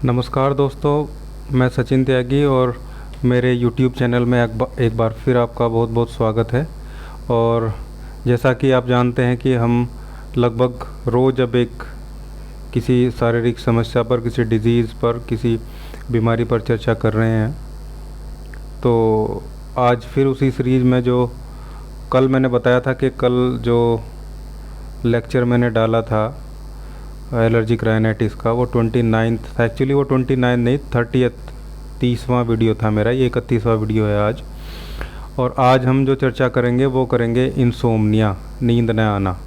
नमस्कार दोस्तों, मैं सचिन त्यागी और मेरे YouTube चैनल में एक बार फिर आपका बहुत बहुत स्वागत है। और जैसा कि आप जानते हैं कि हम लगभग रोज़ अब एक किसी शारीरिक समस्या पर, किसी डिज़ीज़ पर, किसी बीमारी पर चर्चा कर रहे हैं। तो आज फिर उसी सीरीज़ में जो कल मैंने बताया था कि कल जो लेक्चर मैंने डाला था एलर्जिक राइनाइटिस का, वो 29 था। एक्चुअली वो 29 नहीं, 30th 30वां वीडियो था मेरा। ये 31वां वीडियो है आज। और आज हम जो चर्चा करेंगे वो करेंगे इंसोम्निया, नींद न आना।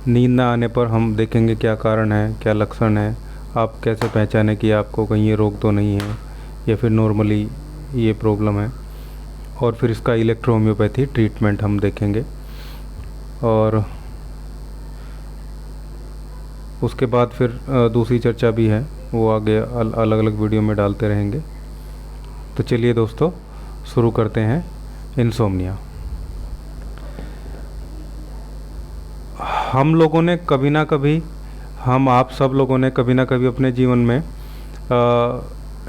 नींद न आने पर हम देखेंगे क्या कारण है, क्या लक्षण है, आप कैसे पहचानें कि आपको कहीं ये रोग तो नहीं है या फिर नॉर्मली ये प्रॉब्लम है। और फिर इसका इलेक्ट्रोहोम्योपैथी ट्रीटमेंट हम देखेंगे। और उसके बाद फिर दूसरी चर्चा भी है, वो आगे अलग अलग वीडियो में डालते रहेंगे। तो चलिए दोस्तों, शुरू करते हैं इंसोम्निया। हम लोगों ने कभी ना कभी, हम आप सब लोगों ने कभी ना कभी अपने जीवन में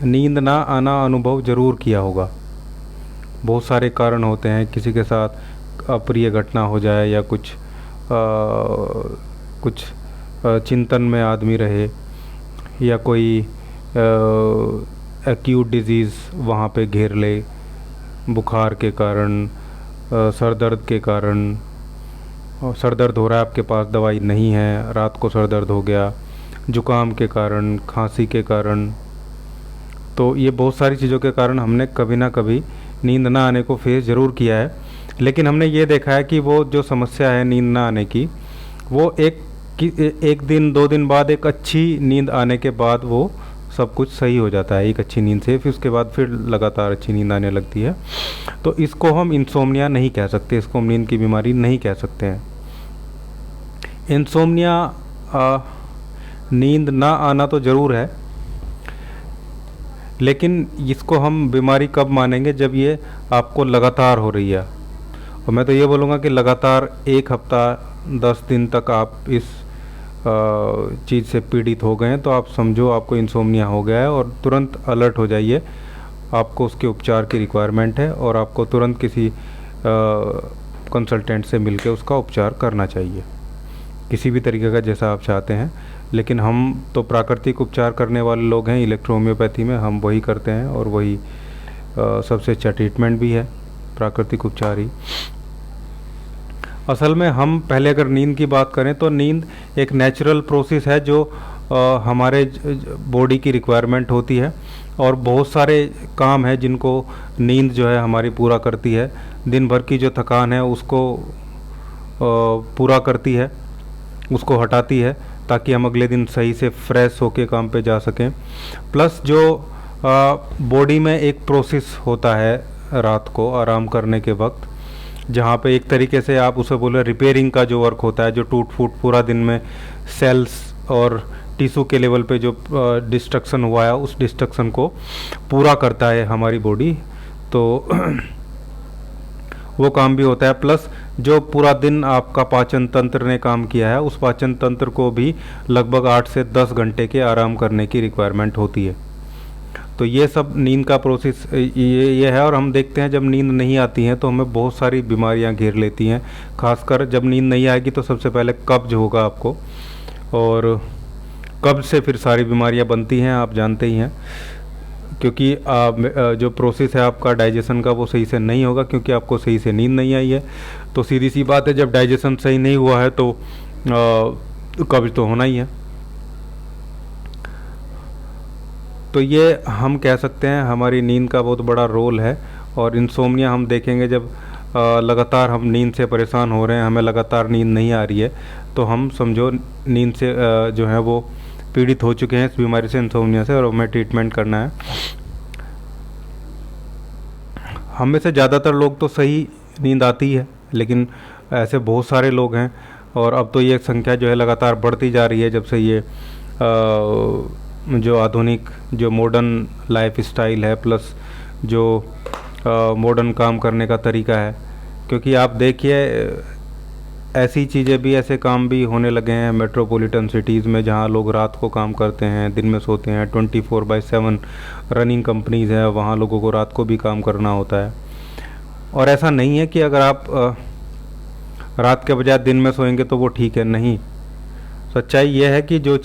नींद ना आना अनुभव ज़रूर किया होगा। बहुत सारे कारण होते हैं, किसी के साथ अप्रिय घटना हो जाए या कुछ चिंतन में आदमी रहे, या कोई एक्यूट डिजीज़ वहाँ पे घेर ले, बुखार के कारण, सर दर्द के कारण। और सर दर्द हो रहा है, आपके पास दवाई नहीं है, रात को सर दर्द हो गया, जुकाम के कारण, खांसी के कारण। तो ये बहुत सारी चीज़ों के कारण हमने कभी ना कभी नींद ना आने को फेस ज़रूर किया है। लेकिन हमने ये देखा है कि वो जो समस्या है नींद ना आने की, वो एक दिन 2 दिन बाद, एक अच्छी नींद आने के बाद वो सब कुछ सही हो जाता है। एक अच्छी नींद से फिर उसके बाद फिर लगातार अच्छी नींद आने लगती है। तो इसको हम इंसोम्निया नहीं कह सकते, इसको हम नींद की बीमारी नहीं कह सकते हैं। इंसोम्निया नींद ना आना तो ज़रूर है, लेकिन इसको हम बीमारी कब मानेंगे, जब ये आपको लगातार हो रही है। और मैं तो ये बोलूँगा कि लगातार 1 हफ्ता 10 दिन तक आप इस चीज़ से पीड़ित हो गए हैं, तो आप समझो आपको इंसोम्निया हो गया है। और तुरंत अलर्ट हो जाइए, आपको उसके उपचार की रिक्वायरमेंट है और आपको तुरंत किसी कंसल्टेंट से मिलकर उसका उपचार करना चाहिए, किसी भी तरीके का जैसा आप चाहते हैं। लेकिन हम तो प्राकृतिक उपचार करने वाले लोग हैं, इलेक्ट्रोहोम्योपैथी में हम वही करते हैं और वही सबसे अच्छा ट्रीटमेंट भी है, प्राकृतिक उपचार ही। असल में हम पहले अगर नींद की बात करें तो नींद एक नेचुरल प्रोसेस है जो हमारे बॉडी की रिक्वायरमेंट होती है। और बहुत सारे काम है जिनको नींद जो है हमारी पूरा करती है। दिन भर की जो थकान है उसको पूरा करती है, उसको हटाती है, ताकि हम अगले दिन सही से फ्रेश होके काम पे जा सकें। प्लस जो बॉडी में एक प्रोसेस होता है रात को आराम करने के वक्त, जहाँ पे एक तरीके से आप उसे बोले रिपेयरिंग का जो वर्क होता है, जो टूट फूट पूरा दिन में सेल्स और टिश्यू के लेवल पे जो डिस्ट्रक्शन हुआ है, उस डिस्ट्रक्शन को पूरा करता है हमारी बॉडी। तो वो काम भी होता है। प्लस जो पूरा दिन आपका पाचन तंत्र ने काम किया है, उस पाचन तंत्र को भी लगभग 8 से 10 घंटे के आराम करने की रिक्वायरमेंट होती है। तो ये सब नींद का प्रोसेस ये है। और हम देखते हैं जब नींद नहीं आती है तो हमें बहुत सारी बीमारियां घेर लेती हैं। खासकर जब नींद नहीं आएगी तो सबसे पहले कब्ज होगा आपको, और कब्ज से फिर सारी बीमारियां बनती हैं, आप जानते ही हैं। क्योंकि जो प्रोसेस है आपका डाइजेशन का वो सही से नहीं होगा, क्योंकि आपको सही से नींद नहीं आई है। तो सीधी सी बात है, जब डाइजेशन सही नहीं हुआ है तो कब्ज तो होना ही है। तो ये हम कह सकते हैं हमारी नींद का बहुत बड़ा रोल है। और इंसोम्निया हम देखेंगे जब लगातार हम नींद से परेशान हो रहे हैं, हमें लगातार नींद नहीं आ रही है, तो हम समझो नींद से जो है वो पीड़ित हो चुके हैं इस बीमारी से, इंसोम्निया से, और हमें ट्रीटमेंट करना है। हम में से ज़्यादातर लोग तो सही नींद आती है, लेकिन ऐसे बहुत सारे लोग हैं। और अब तो ये संख्या जो है लगातार बढ़ती जा रही है, जब से ये जो आधुनिक, जो मॉडर्न लाइफ स्टाइल है, प्लस जो मॉडर्न काम करने का तरीका है। क्योंकि आप देखिए ऐसी चीज़ें भी, ऐसे काम भी होने लगे हैं मेट्रोपॉलिटन सिटीज़ में, जहाँ लोग रात को काम करते हैं, दिन में सोते हैं। 24/7 रनिंग कंपनीज़ हैं, वहाँ लोगों को रात को भी काम करना होता है। और ऐसा नहीं है कि अगर आप रात के बजाय दिन में सोएंगे तो वो ठीक है, नहीं। सच्चाई ये है कि जो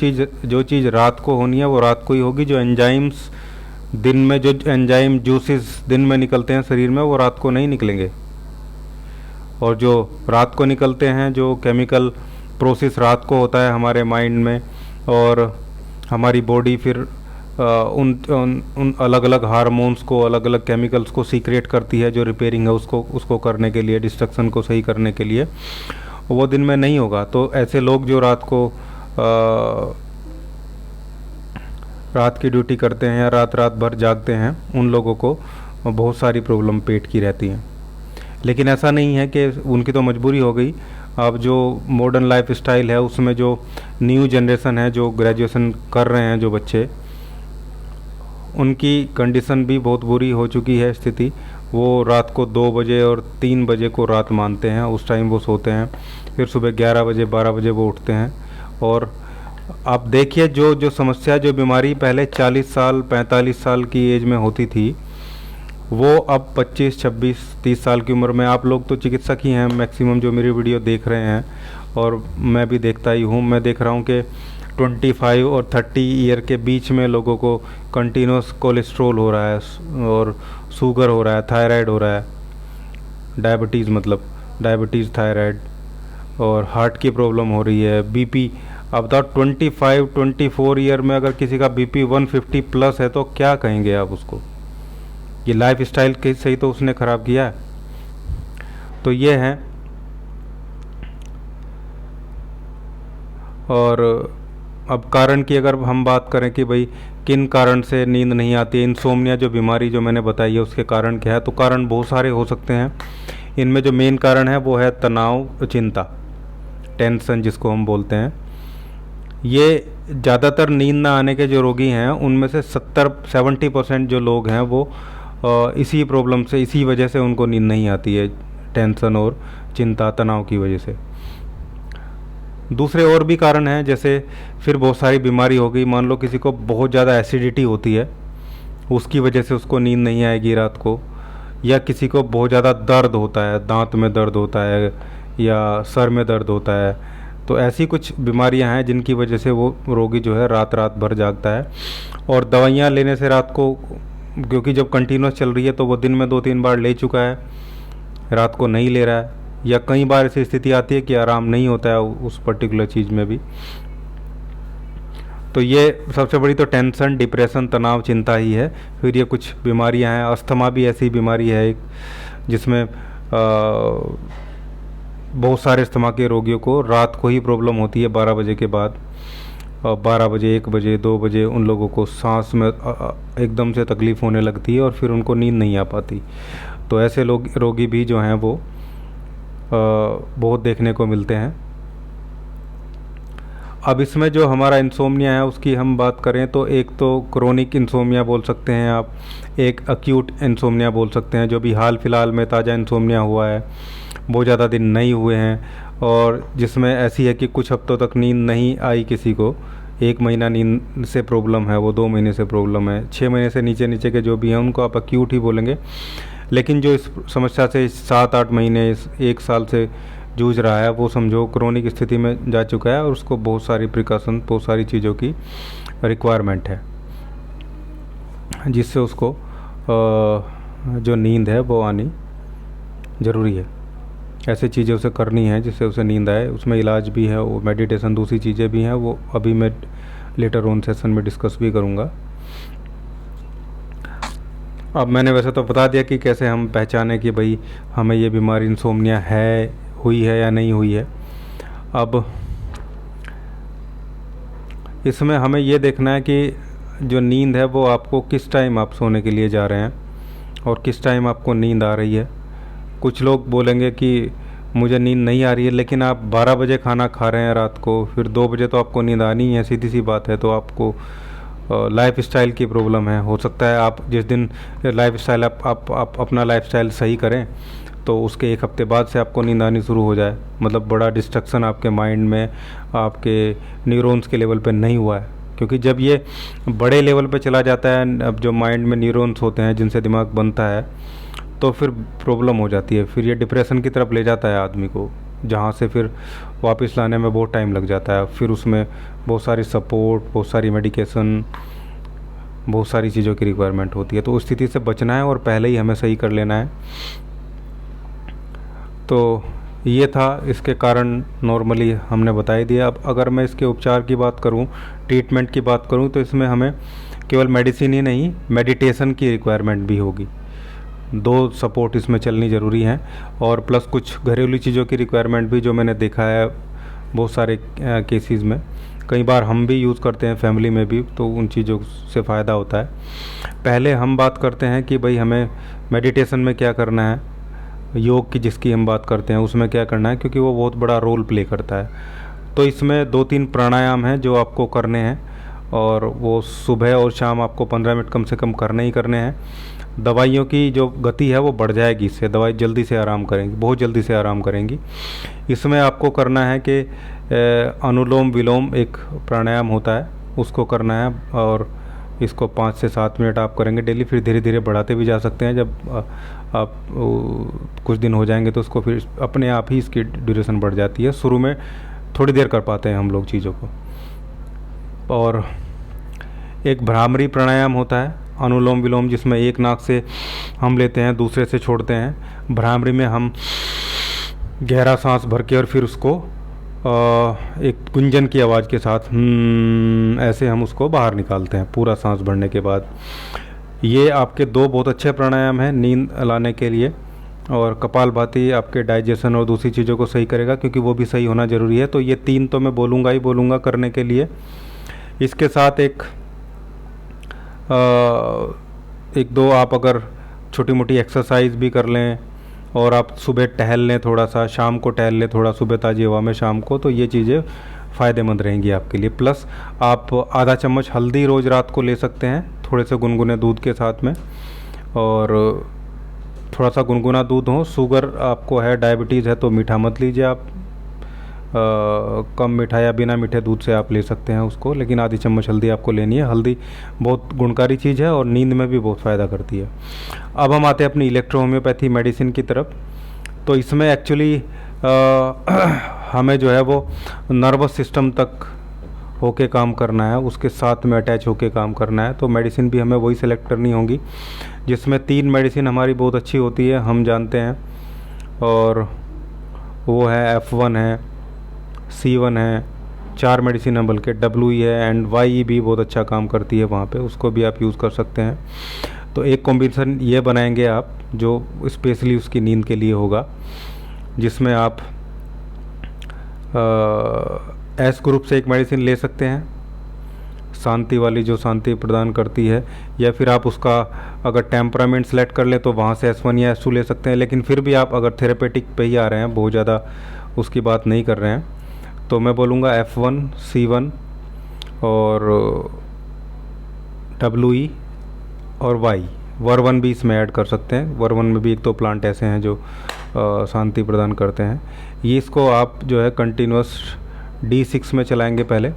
चीज़ रात को होनी है वो रात को ही होगी। जो एंजाइम्स दिन में, जो एंजाइम जूसेस दिन में निकलते हैं शरीर में, वो रात को नहीं निकलेंगे। और जो रात को निकलते हैं, जो केमिकल प्रोसेस रात को होता है हमारे माइंड में, और हमारी बॉडी फिर उन अलग अलग हार्मोन्स को, अलग अलग केमिकल्स को सीक्रेट करती है, जो रिपेयरिंग है उसको करने के लिए, डिस्ट्रक्शन को सही करने के लिए, वो दिन में नहीं होगा। तो ऐसे लोग जो रात की ड्यूटी करते हैं या रात भर जागते हैं, उन लोगों को बहुत सारी प्रॉब्लम पेट की रहती हैं। लेकिन ऐसा नहीं है कि उनकी तो मजबूरी हो गई। अब जो मॉडर्न लाइफ स्टाइल है, उसमें जो न्यू जनरेशन है, जो ग्रेजुएशन कर रहे हैं जो बच्चे, उनकी कंडीशन भी बहुत बुरी हो चुकी है स्थिति। वो रात को 2 बजे और 3 बजे को रात मानते हैं, उस टाइम वो सोते हैं, फिर सुबह 11 बजे 12 बजे वो उठते हैं। और आप देखिए जो समस्या, जो बीमारी पहले 40 साल 45 साल की एज में होती थी, वो अब 25 26 30 साल की उम्र में, आप लोग तो चिकित्सक ही हैं मैक्सिमम जो मेरी वीडियो देख रहे हैं, और मैं भी देखता ही हूँ। मैं देख रहा हूँ कि 25 और 30 ईयर के बीच में लोगों को कंटिन्यूस कोलेस्ट्रॉल हो रहा है, और शुगर हो रहा है, थायराइड हो रहा है, डायबिटीज़ थायराइड, और हार्ट की प्रॉब्लम हो रही है, बीपी। अब बताओ 24 ईयर में अगर किसी का बीपी 150 प्लस है तो क्या कहेंगे आप उसको? ये लाइफ स्टाइल के सही तो उसने ख़राब किया है। तो ये है। और अब कारण की अगर हम बात करें कि भाई किन कारण से नींद नहीं आती है, इंसोम्निया जो बीमारी जो मैंने बताई है उसके कारण क्या है, तो कारण बहुत सारे हो सकते हैं। इनमें जो मेन कारण है वो है तनाव, चिंता, टेंशन जिसको हम बोलते हैं। ये ज़्यादातर नींद ना आने के जो रोगी हैं, उनमें से 70% जो लोग हैं वो इसी प्रॉब्लम से, इसी वजह से उनको नींद नहीं आती है, टेंशन और चिंता, तनाव की वजह से। दूसरे और भी कारण हैं, जैसे फिर बहुत सारी बीमारी हो गई। मान लो किसी को बहुत ज़्यादा एसिडिटी होती है, उसकी वजह से उसको नींद नहीं आएगी रात को। या किसी को बहुत ज़्यादा दर्द होता है, दांत में दर्द होता है या सर में दर्द होता है। तो ऐसी कुछ बीमारियां हैं जिनकी वजह से वो रोगी जो है रात भर जागता है। और दवाइयाँ लेने से रात को, क्योंकि जब कंटिन्यूस चल रही है तो वो दिन में 2-3 बार ले चुका है, रात को नहीं ले रहा है, या कई बार ऐसी स्थिति आती है कि आराम नहीं होता है उस पर्टिकुलर चीज़ में भी। तो ये सबसे बड़ी तो टेंशन, डिप्रेशन, तनाव, चिंता ही है। फिर ये कुछ बीमारियां हैं। अस्थमा भी ऐसी बीमारी है एक, जिसमें बहुत सारे अस्थमा के रोगियों को रात को ही प्रॉब्लम होती है 12 बजे के बाद। 12 बजे, 1 बजे, 2 बजे उन लोगों को सांस में एकदम से तकलीफ़ होने लगती है और फिर उनको नींद नहीं आ पाती। तो ऐसे रोगी भी जो हैं वो बहुत देखने को मिलते हैं। अब इसमें जो हमारा इंसोम्निया है उसकी हम बात करें तो एक तो क्रोनिक इंसोम्निया बोल सकते हैं आप, एक एक्यूट इंसोम्निया बोल सकते हैं, जो भी हाल फिलहाल में ताज़ा इंसोम्निया हुआ है, बहुत ज़्यादा दिन नहीं हुए हैं, और जिसमें ऐसी है कि कुछ हफ्तों तक नींद नहीं आई किसी को, 1 महीना नींद से प्रॉब्लम है, वो 2 महीने से प्रॉब्लम है, 6 महीने से नीचे के जो भी हैं उनको आप एक्यूट ही बोलेंगे। लेकिन जो इस समस्या से 7-8 महीने, 1 साल से जूझ रहा है, वो समझो क्रोनिक स्थिति में जा चुका है और उसको बहुत सारी प्रिकॉशन, बहुत सारी चीज़ों की रिक्वायरमेंट है, जिससे उसको जो नींद है वो आनी ज़रूरी है। ऐसे चीज़ें उसे करनी है जिससे उसे नींद आए। उसमें इलाज भी है, वो मेडिटेशन, दूसरी चीज़ें भी हैं, वो अभी मैं लेटर ऑन सेशन में डिस्कस भी करूँगा। अब मैंने वैसे तो बता दिया कि कैसे हम पहचानें कि भाई हमें ये बीमारी इंसोम्निया हुई है या नहीं हुई है। अब इसमें हमें ये देखना है कि जो नींद है वो आपको किस टाइम आप सोने के लिए जा रहे हैं और किस टाइम आपको नींद आ रही है। कुछ लोग बोलेंगे कि मुझे नींद नहीं आ रही है, लेकिन आप 12 बजे खाना खा रहे हैं रात को, फिर 2 बजे तो आपको नींद आनी है, सीधी सी बात है। तो आपको लाइफ स्टाइल की प्रॉब्लम है। हो सकता है आप जिस दिन लाइफ स्टाइल आप अपना लाइफ स्टाइल सही करें तो उसके 1 हफ्ते बाद से आपको नींद आनी शुरू हो जाए, मतलब बड़ा डिस्ट्रक्शन आपके माइंड में, आपके न्यूरॉन्स के लेवल पे नहीं हुआ है। क्योंकि जब ये बड़े लेवल पे चला जाता है, अब जो माइंड में न्यूरॉन्स होते हैं जिनसे दिमाग बनता है, तो फिर प्रॉब्लम हो जाती है, फिर ये डिप्रेशन की तरफ ले जाता है आदमी को, जहाँ से फिर वापस लाने में बहुत टाइम लग जाता है। फिर उसमें बहुत सारी सपोर्ट, बहुत सारी मेडिकेशन, बहुत सारी चीज़ों की रिक्वायरमेंट होती है। तो उस स्थिति से बचना है और पहले ही हमें सही कर लेना है। तो ये था, इसके कारण नॉर्मली हमने बता ही दिया। अब अगर मैं इसके उपचार की बात करूं, ट्रीटमेंट की बात करूं, तो इसमें हमें केवल मेडिसिन ही नहीं, मेडिटेशन की रिक्वायरमेंट भी होगी। 2 सपोर्ट इसमें चलनी ज़रूरी हैं, और प्लस कुछ घरेलू चीज़ों की रिक्वायरमेंट भी, जो मैंने देखा है बहुत सारे केसेस में, कई बार हम भी यूज़ करते हैं फैमिली में भी, तो उन चीज़ों से फ़ायदा होता है। पहले हम बात करते हैं कि भाई हमें मेडिटेशन में क्या करना है, योग की जिसकी हम बात करते हैं उसमें क्या करना है, क्योंकि वो बहुत बड़ा रोल प्ले करता है। तो इसमें 2-3 प्राणायाम हैं जो आपको करने हैं, और वो सुबह और शाम आपको 15 मिनट कम से कम करने ही करने हैं। दवाइयों की जो गति है वो बढ़ जाएगी, इससे दवाई जल्दी से आराम करेंगी, बहुत जल्दी से आराम करेंगी। इसमें आपको करना है कि अनुलोम विलोम एक प्राणायाम होता है, उसको करना है, और इसको 5 से 7 मिनट आप करेंगे डेली। फिर धीरे धीरे बढ़ाते भी जा सकते हैं। जब आप कुछ दिन हो जाएंगे तो उसको फिर अपने आप ही इसकी ड्यूरेशन बढ़ जाती है। शुरू में थोड़ी देर कर पाते हैं हम लोग चीज़ों को। और एक भ्रामरी प्राणायाम होता है, अनुलोम विलोम, जिसमें एक नाक से हम लेते हैं, दूसरे से छोड़ते हैं। भ्रामरी में हम गहरा सांस भर के और फिर उसको एक गुंजन की आवाज़ के साथ ऐसे हम उसको बाहर निकालते हैं पूरा सांस भरने के बाद। ये आपके 2 बहुत अच्छे प्राणायाम हैं नींद लाने के लिए। और कपालभाति आपके डाइजेशन और दूसरी चीज़ों को सही करेगा, क्योंकि वो भी सही होना ज़रूरी है। तो ये 3 तो मैं बोलूँगा ही बोलूँगा करने के लिए। इसके साथ एक 1-2 आप अगर छोटी मोटी एक्सरसाइज भी कर लें, और आप सुबह टहल लें थोड़ा सा, शाम को टहल लें थोड़ा, सुबह ताज़ी हवा में शाम को, तो ये चीज़ें फ़ायदेमंद रहेंगी आपके लिए। प्लस आप आधा चम्मच हल्दी रोज़ रात को ले सकते हैं, थोड़े से गुनगुने दूध के साथ में, और थोड़ा सा गुनगुना दूध हो। शुगर आपको है, डायबिटीज़ है, तो मीठा मत लीजिए आप, कम मीठा या बिना मीठे दूध से आप ले सकते हैं उसको, लेकिन आधी चम्मच हल्दी आपको लेनी है। हल्दी बहुत गुणकारी चीज़ है और नींद में भी बहुत फ़ायदा करती है। अब हम आते हैं अपनी इलेक्ट्रो होम्योपैथी मेडिसिन की तरफ। तो इसमें एक्चुअली हमें जो है वो नर्वस सिस्टम तक होके काम करना है, उसके साथ में अटैच होके काम करना है। तो मेडिसिन भी हमें वही सेलेक्ट करनी होगी, जिसमें 3 मेडिसिन हमारी बहुत अच्छी होती है, हम जानते हैं, और वो है F1 है, C1 है, 4 मेडिसिन है बल्कि, WE है, एंड YE भी बहुत अच्छा काम करती है वहाँ पे, उसको भी आप यूज़ कर सकते हैं। तो एक कॉम्बिनेशन ये बनाएंगे आप जो स्पेशली उसकी नींद के लिए होगा, जिसमें आप S ग्रुप से एक मेडिसिन ले सकते हैं, शांति वाली, जो शांति प्रदान करती है, या फिर आप उसका अगर टेम्परामेंट सेलेक्ट कर ले तो वहाँ से S1 या S2 ले सकते हैं। लेकिन फिर भी आप अगर थेरेपेटिक पे ही आ रहे हैं, बहुत ज़्यादा उसकी बात नहीं कर रहे हैं, तो मैं बोलूँगा F1, C1 और WE और Y। वर्वन भी इसमें ऐड कर सकते हैं। वर्वन में भी 1-2 प्लांट ऐसे हैं जो शांति प्रदान करते हैं। ये इसको आप जो है कंटिन्यूस D6 में चलाएंगे पहले,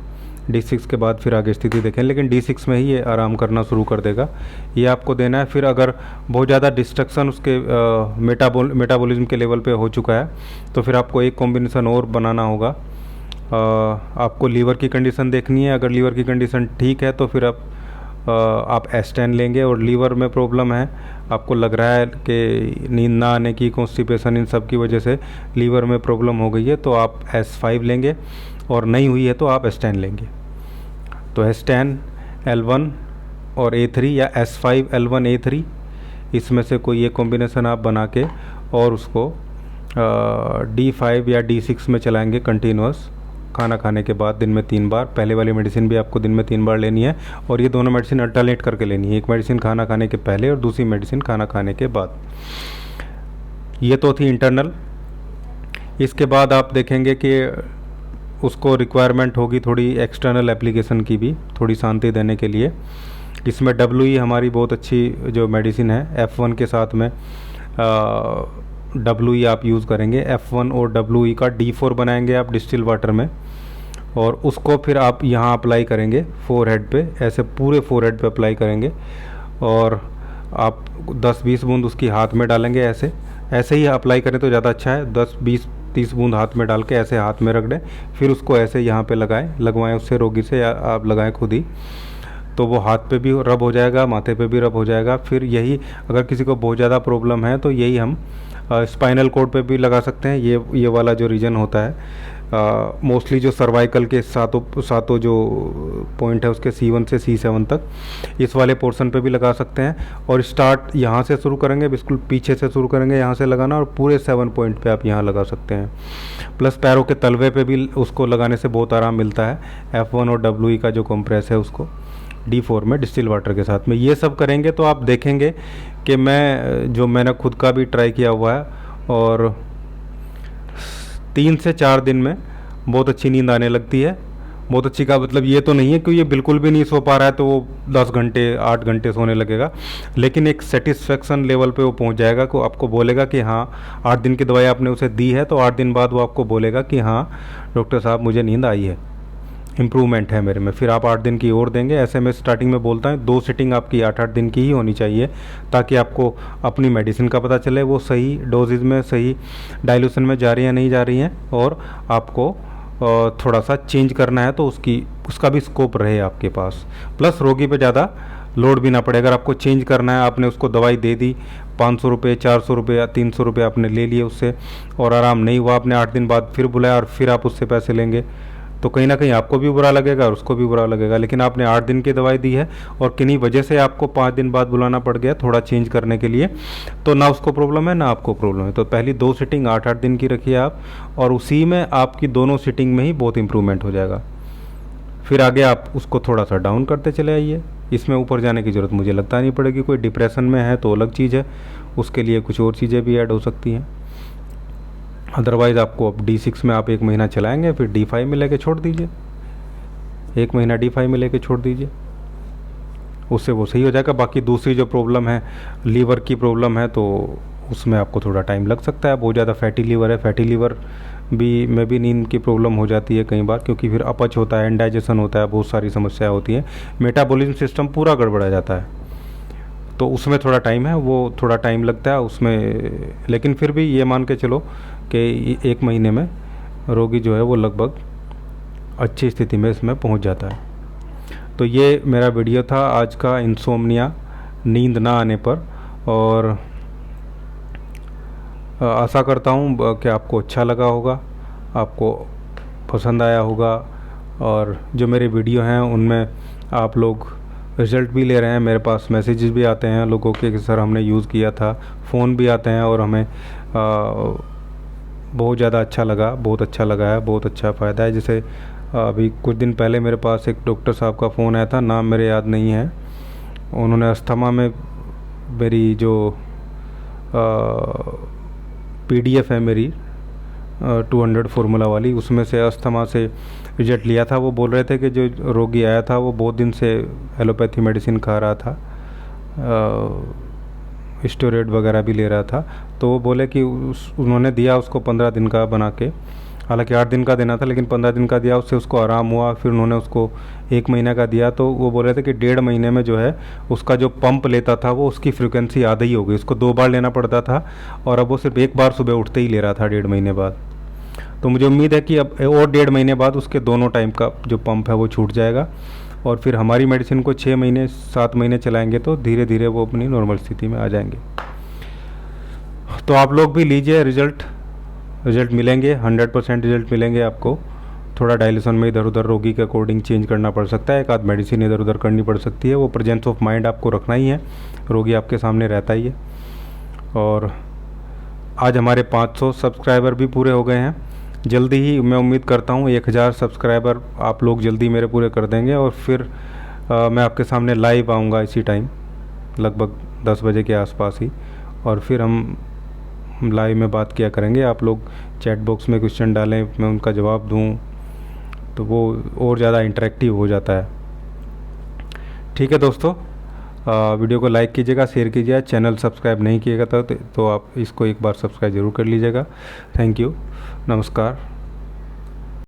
D6 के बाद फिर आगे स्थिति देखें, लेकिन D6 में ही ये आराम करना शुरू कर देगा। ये आपको देना है। फिर अगर बहुत ज़्यादा डिस्ट्रक्शन उसके मेटाबॉलिज्म के लेवल पे हो चुका है, तो फिर आपको एक कॉम्बिनेशन और बनाना होगा। आपको लीवर की कंडीशन देखनी है। अगर लीवर की कंडीशन ठीक है तो फिर आप एस्टेन लेंगे। और लीवर में प्रॉब्लम है, आपको लग रहा है कि नींद ना आने की, कॉन्स्टिपेशन, इन सब की वजह से लीवर में प्रॉब्लम हो गई है, तो आप S5 लेंगे। और नहीं हुई है तो आप एस्टेन लेंगे। तो एस्टेन L1 और A3 या S5 L1 A3, इसमें से कोई एक कॉम्बिनेशन आप बना के और उसको D5 या D6 में चलाएंगे कंटिन्यूस, खाना खाने के बाद दिन में 3 बार। पहले वाली मेडिसिन भी आपको दिन में 3 बार लेनी है, और ये दोनों मेडिसिन अल्टरनेट करके लेनी है। एक मेडिसिन खाना खाने के पहले और दूसरी मेडिसिन खाना खाने के बाद। ये तो थी इंटरनल। इसके बाद आप देखेंगे कि उसको रिक्वायरमेंट होगी थोड़ी एक्सटर्नल एप्लीकेशन की भी, थोड़ी शांति देने के लिए। इसमें WE हमारी बहुत अच्छी जो मेडिसिन है, F1 के साथ में WE आप यूज़ करेंगे, F1 और WE का D4 बनाएंगे आप डिस्टिल वाटर में, और उसको फिर आप यहाँ अप्लाई करेंगे फोरहेड पे, ऐसे पूरे फोरहेड पे अप्लाई करेंगे। और आप 10-20 बूंद उसकी हाथ में डालेंगे, ऐसे ऐसे ही अप्लाई करें तो ज़्यादा अच्छा है। 10-20-30 बूंद हाथ में डाल के ऐसे हाथ में रख दें, फिर उसको ऐसे यहाँ पे लगवाएं उससे रोगी से, या आप लगाएं खुद ही, तो वो हाथ पे भी रब हो जाएगा, माथे पे भी रब हो जाएगा। फिर यही अगर किसी को बहुत ज़्यादा प्रॉब्लम है तो यही हम स्पाइनल कॉर्ड पे भी लगा सकते हैं। ये वाला जो रीजन होता है मोस्टली जो सर्वाइकल के सातों जो पॉइंट है उसके C1 से C7 तक, इस वाले पोर्शन पे भी लगा सकते हैं। और स्टार्ट यहाँ से शुरू करेंगे, बिल्कुल पीछे से शुरू करेंगे यहाँ से लगाना, और पूरे 7 पॉइंट पे आप यहाँ लगा सकते हैं। प्लस पैरों के तलवे पे भी उसको लगाने से बहुत आराम मिलता है। F1 और WE का जो कंप्रेस है उसको D4 में डिस्टिल वाटर के साथ में ये सब करेंगे तो आप देखेंगे कि मैंने खुद का भी ट्राई किया हुआ है, और 3 से 4 दिन में बहुत अच्छी नींद आने लगती है। बहुत अच्छी का मतलब ये तो नहीं है कि ये बिल्कुल भी नहीं सो पा रहा है तो वो 10 घंटे 8 घंटे सोने लगेगा, लेकिन एक सेटिस्फेक्शन लेवल पे वो पहुंच जाएगा को आपको बोलेगा कि हाँ 8 दिन की दवाई आपने उसे दी है, तो 8 दिन बाद वो आपको बोलेगा कि हाँ डॉक्टर साहब मुझे नींद आई है, इम्प्रूवमेंट है मेरे में। फिर आप 8 दिन की और देंगे। ऐसे मैं स्टार्टिंग में बोलता हूँ 2 सिटिंग आपकी 8-8 दिन की ही होनी चाहिए, ताकि आपको अपनी मेडिसिन का पता चले वो सही डोजेज में सही डाइल्यूशन में जा रही हैं नहीं जा रही हैं, और आपको थोड़ा सा चेंज करना है तो उसका भी स्कोप रहे आपके पास। प्लस रोगी पे ज़्यादा लोड भी ना पड़े। अगर आपको चेंज करना है, आपने उसको दवाई दे दी, 500 रुपये 400 रुपये या 300 रुपये आपने ले लिए उससे, और आराम नहीं हुआ, आपने 8 दिन बाद फिर बुलाया और फिर आप उससे पैसे लेंगे, तो कहीं ना कहीं आपको भी बुरा लगेगा और उसको भी बुरा लगेगा। लेकिन आपने 8 दिन की दवाई दी है और किन्हीं वजह से आपको 5 दिन बाद बुलाना पड़ गया थोड़ा चेंज करने के लिए, तो ना उसको प्रॉब्लम है ना आपको प्रॉब्लम है। तो पहली 2 सिटिंग 8-8 दिन की रखिए आप, और उसी में आपकी दोनों सिटिंग में ही बहुत इंप्रूवमेंट हो जाएगा। फिर आगे आप उसको थोड़ा सा डाउन करते चले आइए। इसमें ऊपर जाने की ज़रूरत मुझे लगता नहीं पड़ेगी। कोई डिप्रेशन में है तो अलग चीज़ है, उसके लिए कुछ और चीज़ें भी ऐड हो सकती हैं। अदरवाइज़ आपको अब D6 में आप 1 महीना चलाएंगे, फिर D5 में लेके छोड़ दीजिए, 1 महीना D5 में लेके छोड़ दीजिए, उससे वो सही हो जाएगा। बाकी दूसरी जो प्रॉब्लम है लीवर की प्रॉब्लम है, तो उसमें आपको थोड़ा टाइम लग सकता है। बहुत ज़्यादा फैटी लीवर है, फैटी लीवर में भी नींद की प्रॉब्लम हो जाती है कई बार, क्योंकि फिर अपच होता है, इंडाइजेशन होता है, बहुत सारी समस्याएं होती हैं, मेटाबॉलिज्म सिस्टम पूरा गड़बड़ा जाता है, तो उसमें थोड़ा टाइम है, वो थोड़ा टाइम लगता है उसमें। लेकिन फिर भी ये मान के चलो कि 1 महीने में रोगी जो है वो लगभग अच्छी स्थिति में इसमें पहुंच जाता है। तो ये मेरा वीडियो था आज का इंसोम्निया, नींद ना आने पर, और आशा करता हूँ कि आपको अच्छा लगा होगा, आपको पसंद आया होगा, और जो मेरे वीडियो हैं उनमें आप लोग रिज़ल्ट भी ले रहे हैं। मेरे पास मैसेजेस भी आते हैं लोगों के कि सर हमने यूज़ किया था, फ़ोन भी आते हैं, और हमें बहुत ज़्यादा अच्छा लगा, बहुत अच्छा लगा है, बहुत अच्छा फ़ायदा है। जैसे अभी कुछ दिन पहले मेरे पास एक डॉक्टर साहब का फ़ोन आया था, नाम मेरे याद नहीं है, उन्होंने अस्थमा में मेरी जो PDF है मेरी 200 फार्मूला वाली, उसमें से अस्थमा से रिजल्ट लिया था। वो बोल रहे थे कि जो रोगी आया था वो बहुत दिन से एलोपैथी मेडिसिन खा रहा था, स्टेरॉइड वगैरह भी ले रहा था, तो वो बोले कि उन्होंने दिया उसको 15 दिन का बना के, हालांकि 8 दिन का देना था लेकिन 15 दिन का दिया, उससे उसको आराम हुआ। फिर उन्होंने उसको 1 महीने का दिया, तो वो बोल रहे थे कि 1.5 महीने में जो है उसका जो पंप लेता था वो उसकी फ्रिक्वेंसी आधा ही हो गई, उसको 2 बार लेना पड़ता था, और अब वो सिर्फ 1 बार सुबह उठते ही ले रहा था 1.5 महीने बाद। तो मुझे उम्मीद है कि अब और 1.5 महीने बाद उसके दोनों टाइम का जो पंप है वो छूट जाएगा, और फिर हमारी मेडिसिन को 6 महीने 7 महीने चलाएंगे तो धीरे धीरे वो अपनी नॉर्मल स्थिति में आ जाएंगे। तो आप लोग भी लीजिए, रिजल्ट मिलेंगे, 100% रिजल्ट मिलेंगे आपको। थोड़ा डायल्यूशन में इधर उधर रोगी के अकॉर्डिंग चेंज करना पड़ सकता है, एक आध मेडिसिन इधर उधर करनी पड़ सकती है, वो प्रेजेंस ऑफ माइंड आपको रखना ही है, रोगी आपके सामने रहता ही है। और आज हमारे 500 सब्सक्राइबर भी पूरे हो गए हैं। जल्दी ही मैं उम्मीद करता हूँ 1000 सब्सक्राइबर आप लोग जल्दी मेरे पूरे कर देंगे, और फिर मैं आपके सामने लाइव आऊँगा इसी टाइम लगभग 10 बजे के आसपास ही, और फिर हम लाइव में बात किया करेंगे। आप लोग चैट बॉक्स में क्वेश्चन डालें, मैं उनका जवाब दूं, तो वो और ज़्यादा इंटरेक्टिव हो जाता है। ठीक है दोस्तों, वीडियो को लाइक कीजिएगा, शेयर कीजिएगा। चैनल सब्सक्राइब नहीं किएगा तो आप इसको एक बार सब्सक्राइब ज़रूर कर लीजिएगा। थैंक यू, नमस्कार।